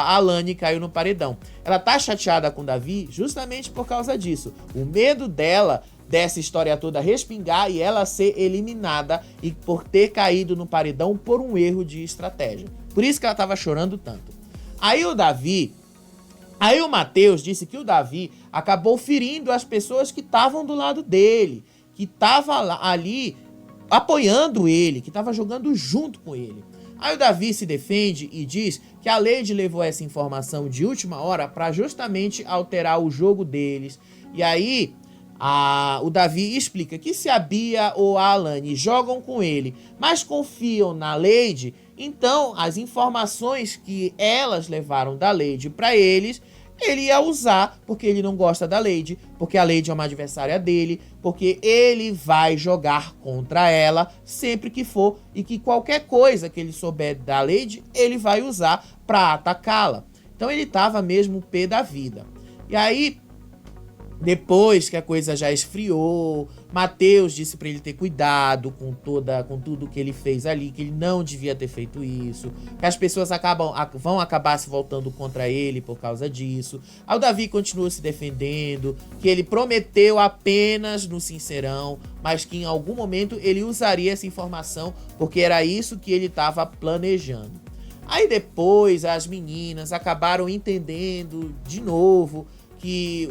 Alane caiu no paredão. Ela tá chateada com o Davi justamente por causa disso. O medo dela dessa história toda respingar e ela ser eliminada, e por ter caído no paredão por um erro de estratégia. Por isso que ela tava chorando tanto. Aí o Mateus disse que o Davi acabou ferindo as pessoas que estavam do lado dele, que estava ali apoiando ele, que estava jogando junto com ele. Aí o Davi se defende e diz que a Lady levou essa informação de última hora para justamente alterar o jogo deles. E aí o Davi explica que se a Bia ou a Alane jogam com ele, mas confiam na Lady, então as informações que elas levaram da Lady para eles, ele ia usar, porque ele não gosta da Lady, porque a Lady é uma adversária dele, porque ele vai jogar contra ela sempre que for, e que qualquer coisa que ele souber da Lady, ele vai usar para atacá-la. Então ele tava mesmo pé da vida. E aí, depois que a coisa já esfriou, Mateus disse pra ele ter cuidado com tudo que ele fez ali, que ele não devia ter feito isso, que as pessoas vão acabar se voltando contra ele por causa disso. Aí o Davi continua se defendendo, que ele prometeu apenas no Sincerão, mas que em algum momento ele usaria essa informação, porque era isso que ele estava planejando. Aí depois as meninas acabaram entendendo de novo que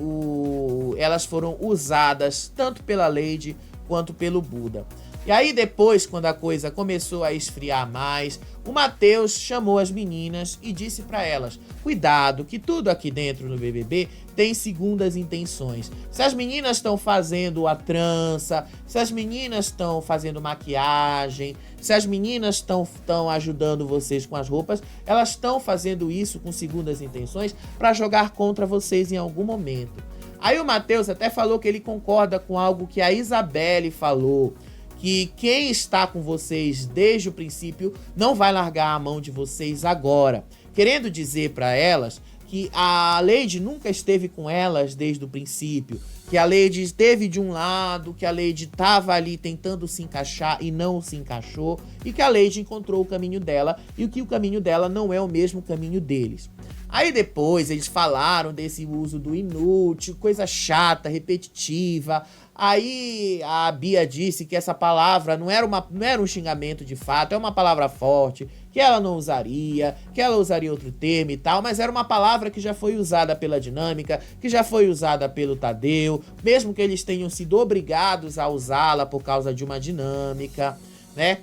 elas foram usadas tanto pela Lady quanto pelo Buda. E aí depois, quando a coisa começou a esfriar mais, o Mateus chamou as meninas e disse para elas: cuidado, que tudo aqui dentro no BBB tem segundas intenções. Se as meninas estão fazendo a trança, se as meninas estão fazendo maquiagem, se as meninas estão ajudando vocês com as roupas, elas estão fazendo isso com segundas intenções para jogar contra vocês em algum momento. Aí o Mateus até falou que ele concorda com algo que a Isabelle falou, que quem está com vocês desde o princípio não vai largar a mão de vocês agora. Querendo dizer para elas que a Lady nunca esteve com elas desde o princípio, que a Lady esteve de um lado, que a Lady estava ali tentando se encaixar e não se encaixou, e que a Lady encontrou o caminho dela, e que o caminho dela não é o mesmo caminho deles. Aí depois eles falaram desse uso do inútil, coisa chata, repetitiva. Aí a Bia disse que essa palavra não era um xingamento de fato, é uma palavra forte, que ela não usaria, que ela usaria outro termo e tal, mas era uma palavra que já foi usada pela Dinâmica, que já foi usada pelo Tadeu, mesmo que eles tenham sido obrigados a usá-la por causa de uma dinâmica, né?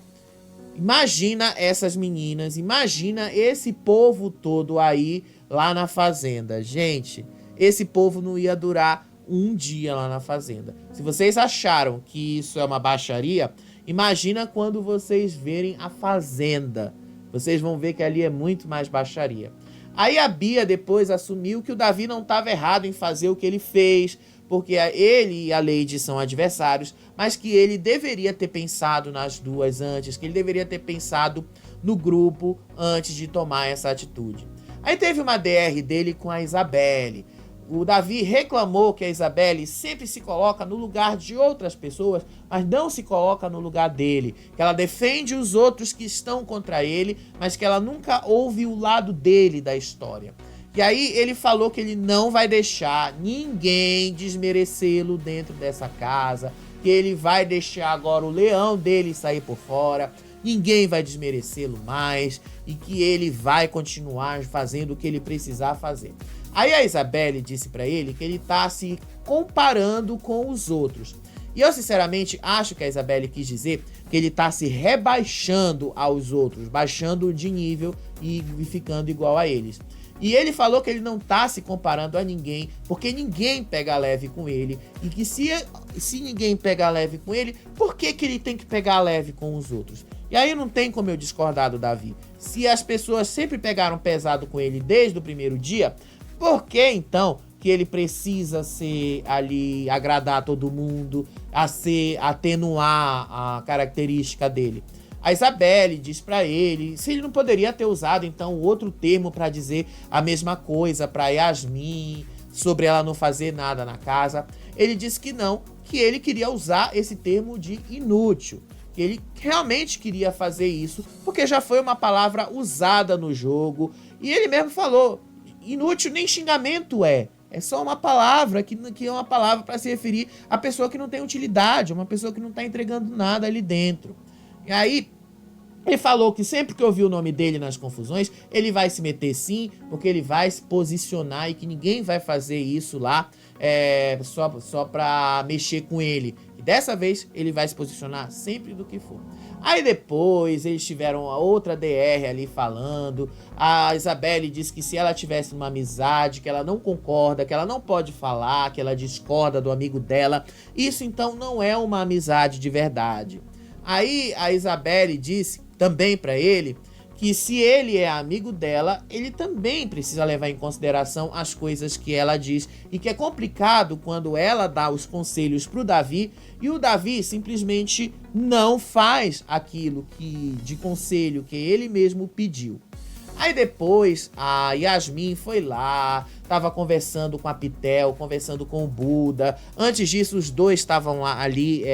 Imagina essas meninas, imagina esse povo todo aí lá na fazenda. Gente, esse povo não ia durar um dia lá na fazenda. Se vocês acharam que isso é uma baixaria, imagina quando vocês verem a fazenda. Vocês vão ver que ali é muito mais baixaria. Aí a Bia depois assumiu que o Davi não estava errado em fazer o que ele fez, porque ele e a Lady são adversários, mas que ele deveria ter pensado nas duas antes, que ele deveria ter pensado no grupo antes de tomar essa atitude. Aí teve uma DR dele com a Isabelle. O Davi reclamou que a Isabelle sempre se coloca no lugar de outras pessoas, mas não se coloca no lugar dele. Que ela defende os outros que estão contra ele, mas que ela nunca ouve o lado dele da história. E aí ele falou que ele não vai deixar ninguém desmerecê-lo dentro dessa casa, que ele vai deixar agora o leão dele sair por fora, ninguém vai desmerecê-lo mais e que ele vai continuar fazendo o que ele precisar fazer. Aí a Isabelle disse pra ele que ele tá se comparando com os outros. E eu sinceramente acho que a Isabelle quis dizer que ele tá se rebaixando aos outros, baixando de nível e ficando igual a eles. E ele falou que ele não tá se comparando a ninguém, porque ninguém pega leve com ele. E que se ninguém pega leve com ele, por que ele tem que pegar leve com os outros? E aí não tem como eu discordar do Davi. Se as pessoas sempre pegaram pesado com ele desde o primeiro dia, por que então que ele precisa ser ali, agradar todo mundo, atenuar a característica dele? A Isabelle diz pra ele se ele não poderia ter usado então outro termo pra dizer a mesma coisa pra Yasmin, sobre ela não fazer nada na casa. Ele disse que não, que ele queria usar esse termo de inútil, que ele realmente queria fazer isso, porque já foi uma palavra usada no jogo, e ele mesmo falou, inútil nem xingamento é só uma palavra, que é uma palavra para se referir a pessoa que não tem utilidade, uma pessoa que não tá entregando nada ali dentro. E aí, ele falou que sempre que ouvir o nome dele nas confusões, ele vai se meter sim, porque ele vai se posicionar e que ninguém vai fazer isso lá. só pra mexer com ele. E dessa vez ele vai se posicionar sempre do que for. Aí depois eles tiveram a outra DR ali falando. A Isabelle disse que se ela tivesse uma amizade, que ela não concorda, que ela não pode falar, que ela discorda do amigo dela, isso então não é uma amizade de verdade. Aí a Isabelle disse também pra ele que se ele é amigo dela, ele também precisa levar em consideração as coisas que ela diz, e que é complicado quando ela dá os conselhos pro Davi e o Davi simplesmente não faz aquilo de conselho que ele mesmo pediu. Aí depois a Yasmin foi lá, tava conversando com a Pitel, conversando com o Buda. Antes disso os dois estavam ali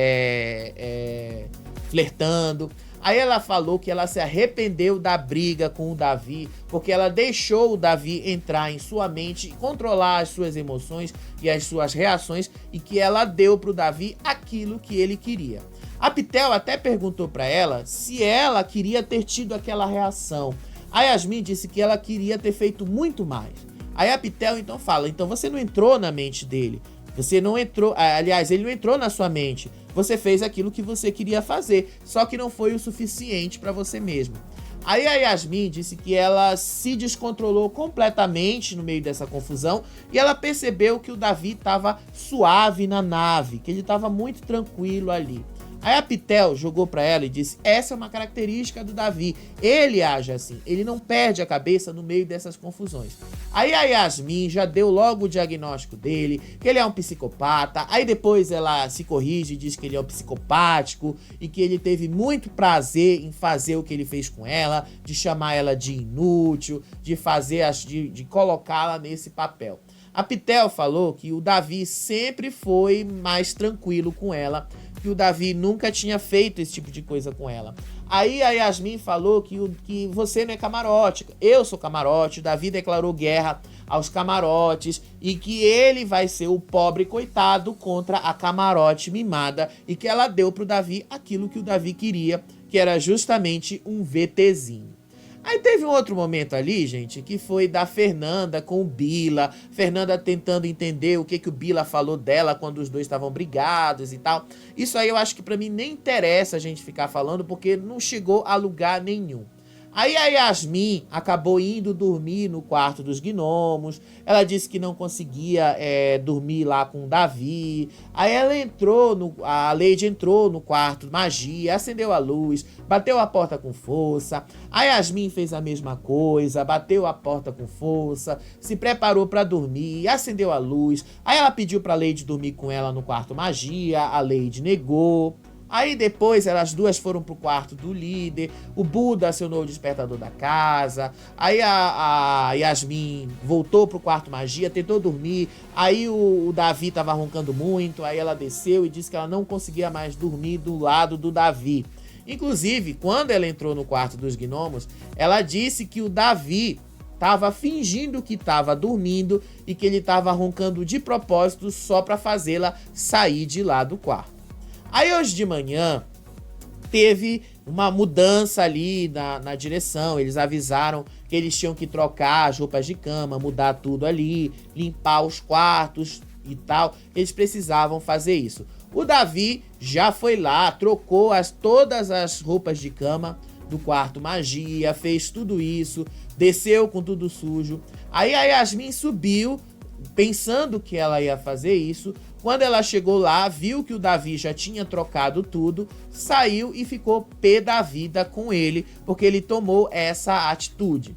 flertando. Aí ela falou que ela se arrependeu da briga com o Davi, porque ela deixou o Davi entrar em sua mente e controlar as suas emoções e as suas reações, e que ela deu pro Davi aquilo que ele queria. A Pitel até perguntou pra ela se ela queria ter tido aquela reação. A Yasmin disse que ela queria ter feito muito mais. Aí a Pitel então fala, então você não entrou na mente dele. Você não entrou, aliás, ele não entrou na sua mente. Você fez aquilo que você queria fazer, só que não foi o suficiente para você mesmo. Aí a Yasmin disse que ela se descontrolou completamente no meio dessa confusão e ela percebeu que o Davi estava suave na nave, que ele estava muito tranquilo ali. Aí a Pitel jogou pra ela e disse, essa é uma característica do Davi, ele age assim, ele não perde a cabeça no meio dessas confusões. Aí a Yasmin já deu logo o diagnóstico dele, que ele é um psicopata. Aí depois ela se corrige e diz que ele é um psicopático e que ele teve muito prazer em fazer o que ele fez com ela, de chamar ela de inútil, de colocá-la nesse papel. A Pitel falou que o Davi sempre foi mais tranquilo com ela, que o Davi nunca tinha feito esse tipo de coisa com ela. Aí a Yasmin falou que você não é camarote, eu sou camarote, o Davi declarou guerra aos camarotes e que ele vai ser o pobre coitado contra a camarote mimada, e que ela deu pro Davi aquilo que o Davi queria, que era justamente um VTzinho. Aí teve um outro momento ali, gente, que foi da Fernanda com o Bila. Fernanda tentando entender o que o Bila falou dela quando os dois estavam brigados e tal. Isso aí eu acho que pra mim nem interessa a gente ficar falando, porque não chegou a lugar nenhum. Aí a Yasmin acabou indo dormir no quarto dos gnomos. Ela disse que não conseguia dormir lá com o Davi. Aí a Lady entrou no quarto magia, acendeu a luz, bateu a porta com força. A Yasmin fez a mesma coisa, bateu a porta com força, se preparou para dormir, acendeu a luz. Aí ela pediu pra Lady dormir com ela no quarto magia, a Lady negou. Aí depois elas duas foram pro quarto do líder, o Buda acionou o despertador da casa, aí a Yasmin voltou pro quarto magia, tentou dormir, aí o Davi tava roncando muito, aí ela desceu e disse que ela não conseguia mais dormir do lado do Davi. Inclusive, quando ela entrou no quarto dos gnomos, ela disse que o Davi tava fingindo que tava dormindo e que ele tava roncando de propósito só pra fazê-la sair de lá do quarto. Aí hoje de manhã teve uma mudança ali na direção, eles avisaram que eles tinham que trocar as roupas de cama, mudar tudo ali, limpar os quartos e tal, eles precisavam fazer isso. O Davi já foi lá, trocou todas as roupas de cama do quarto magia, fez tudo isso, desceu com tudo sujo. Aí a Yasmin subiu, pensando que ela ia fazer isso. Quando ela chegou lá, viu que o Davi já tinha trocado tudo, saiu e ficou pé da vida com ele, porque ele tomou essa atitude.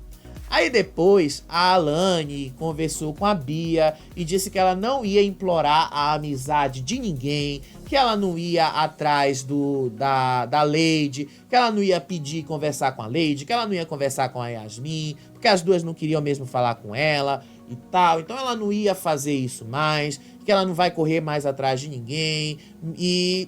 Aí depois, a Alane conversou com a Bia e disse que ela não ia implorar a amizade de ninguém, que ela não ia atrás da Lady, que ela não ia pedir conversar com a Lady, que ela não ia conversar com a Yasmin, porque as duas não queriam mesmo falar com ela e tal. Então ela não ia fazer isso mais, que ela não vai correr mais atrás de ninguém. E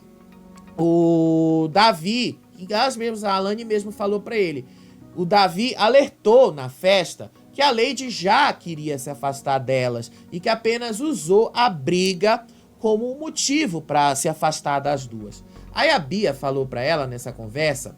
o Davi, a Alane mesmo falou pra ele, o Davi alertou na festa que a Lady já queria se afastar delas e que apenas usou a briga como um motivo para se afastar das duas. Aí a Bia falou pra ela nessa conversa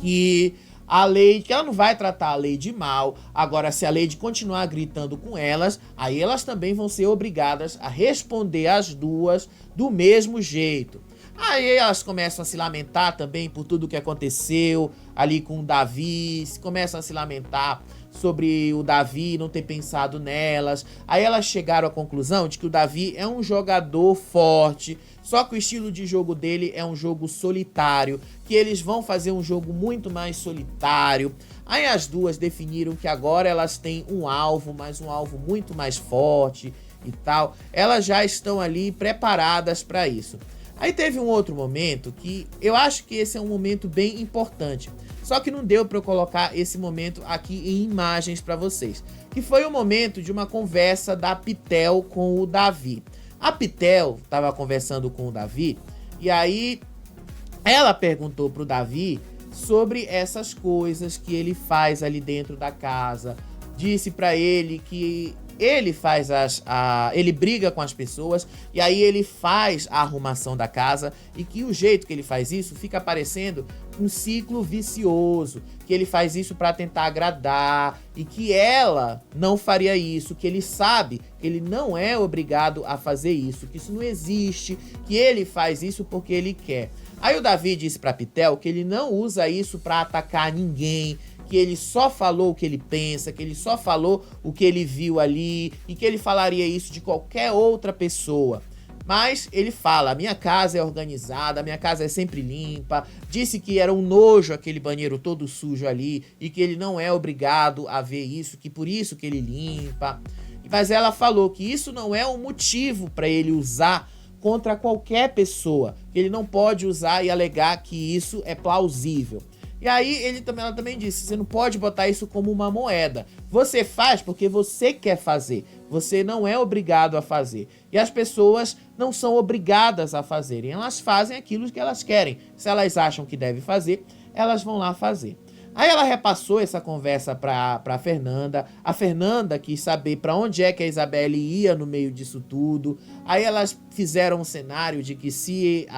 que a Lady, que ela não vai tratar a Lady mal. Agora, se a Lady continuar gritando com elas, aí elas também vão ser obrigadas a responder as duas do mesmo jeito. Aí elas começam a se lamentar também por tudo que aconteceu ali com o Davi, começam a se lamentar sobre o Davi não ter pensado nelas. Aí elas chegaram à conclusão de que o Davi é um jogador forte, só que o estilo de jogo dele é um jogo solitário, que eles vão fazer um jogo muito mais solitário. Aí as duas definiram que agora elas têm um alvo, mas um alvo muito mais forte e tal. Elas já estão ali preparadas para isso. Aí teve um outro momento que eu acho que esse é um momento bem importante. Só que não deu para eu colocar esse momento aqui em imagens para vocês. Que foi o momento de uma conversa da Pitel com o Davi. A Pitel estava conversando com o Davi e aí ela perguntou pro Davi sobre essas coisas que ele faz ali dentro da casa. Disse para ele que ele faz ele briga com as pessoas e aí ele faz a arrumação da casa e que o jeito que ele faz isso fica parecendo um ciclo vicioso, que ele faz isso para tentar agradar e que ela não faria isso, que ele sabe que ele não é obrigado a fazer isso, que isso não existe, que ele faz isso porque ele quer. Aí o Davi disse para Pitel que ele não usa isso para atacar ninguém, que ele só falou o que ele pensa, que ele só falou o que ele viu ali e que ele falaria isso de qualquer outra pessoa. Mas ele fala, a minha casa é organizada, a minha casa é sempre limpa, disse que era um nojo aquele banheiro todo sujo ali e que ele não é obrigado a ver isso, que por isso que ele limpa. Mas ela falou que isso não é um motivo para ele usar contra qualquer pessoa, que ele não pode usar e alegar que isso é plausível. E aí ela também disse, você não pode botar isso como uma moeda. Você faz porque você quer fazer. Você não é obrigado a fazer. E as pessoas não são obrigadas a fazerem. Elas fazem aquilo que elas querem. Se elas acham que devem fazer, elas vão lá fazer. Aí ela repassou essa conversa pra Fernanda. A Fernanda quis saber pra onde é que a Isabelle ia no meio disso tudo. Aí elas fizeram um cenário de que se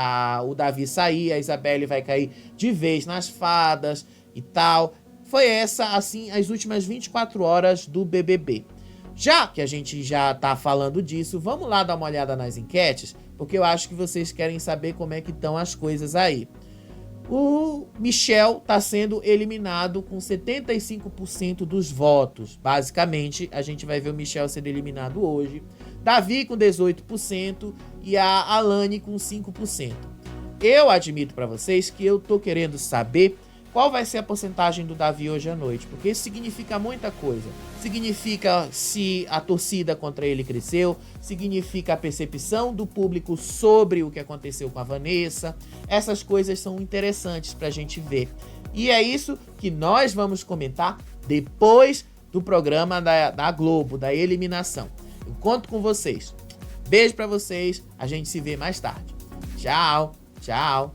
o Davi sair, a Isabelle vai cair de vez nas fadas e tal. Foi essa, assim, as últimas 24 horas do BBB. Já que a gente já tá falando disso, vamos lá dar uma olhada nas enquetes, porque eu acho que vocês querem saber como é que estão as coisas aí. O Michel está sendo eliminado com 75% dos votos. Basicamente, a gente vai ver o Michel sendo eliminado hoje. Davi com 18% e a Alane com 5%. Eu admito para vocês que eu tô querendo saber qual vai ser a porcentagem do Davi hoje à noite, porque isso significa muita coisa. Significa se a torcida contra ele cresceu, significa a percepção do público sobre o que aconteceu com a Vanessa. Essas coisas são interessantes pra gente ver. E é isso que nós vamos comentar depois do programa da Globo, da eliminação. Eu conto com vocês. Beijo pra vocês, a gente se vê mais tarde. Tchau, tchau.